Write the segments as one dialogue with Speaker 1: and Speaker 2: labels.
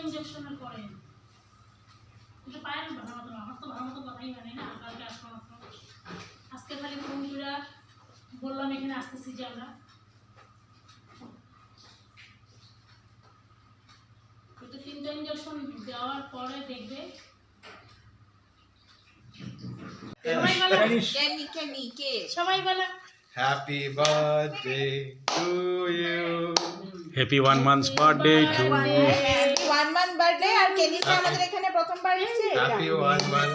Speaker 1: ইনজেকশনের পরে এটা পায় না ভালো মতো আমার তো ভালো মতো কথাই মানে না কালকে আসবো আজকে খালি ফোন করে বললাম এখানে আসতেছি যে আমরা তো 3টা ইনজেকশন দেওয়ার পরে দেখবে সবাই বলে
Speaker 2: Happy birthday to you.
Speaker 3: Happy 1 month's birthday to you.
Speaker 4: 1 month birthday আর কেনিকে আমাদের এখানে প্রথমবার এসেছে
Speaker 2: Happy 1 month.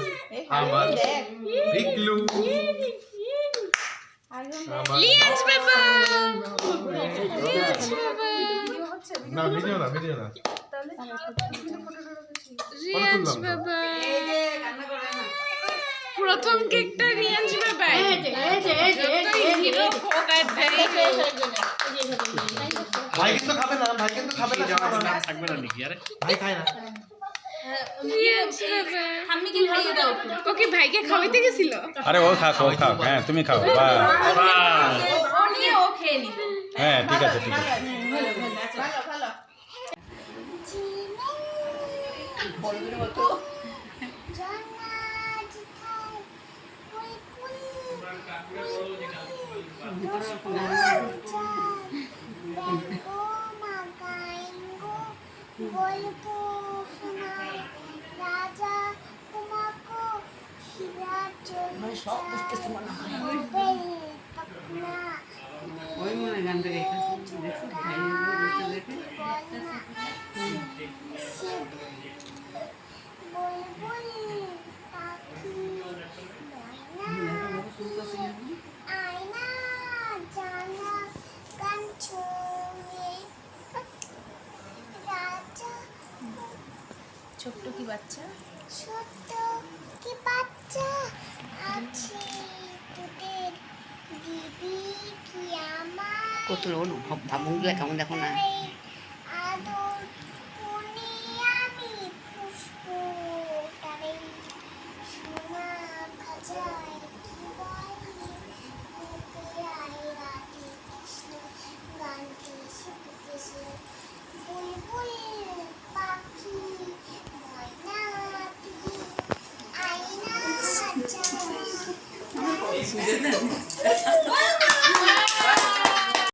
Speaker 2: আমার বিগলু
Speaker 5: লিয়ান্স বাবা
Speaker 2: না ভিডিও না
Speaker 5: রিয়ান্স বাবা প্রথম কেকটা রিয়ান্স বাবা
Speaker 2: ভাই কিন্তু খাবে না
Speaker 3: থাকবে না নাকি আরে
Speaker 2: ভাই খায় না
Speaker 5: রিয়ান্স বাবা আমি কি খাইয়ে দাও ওকে ভাইকে খাওয়াইতে গেছিল
Speaker 3: আরে ও খাও হ্যাঁ তুমি খাও বাহ
Speaker 4: ও নিয়ে ও খেয়ে নিবে
Speaker 3: হ্যাঁ ঠিক আছে
Speaker 4: ভালো বলবি না তো সব বুঝতেছি মনে হয় ওই মনে গানটা গাইতেছে দেখছো ভাই বলতে দেখে ছোট্ট কি বাচ্চা আছে তোদের দিদি কি আমার কত লোক ভাবুনগুলো কেমন দেখো না আদর কোনি আমি পুষ্পো তারে সোনা ভাজায় কি বলে কোপে আই রাতে কৃষ্ণ গানটি শিখতেছে বুলবুল পাখি ময়নাটি আয়না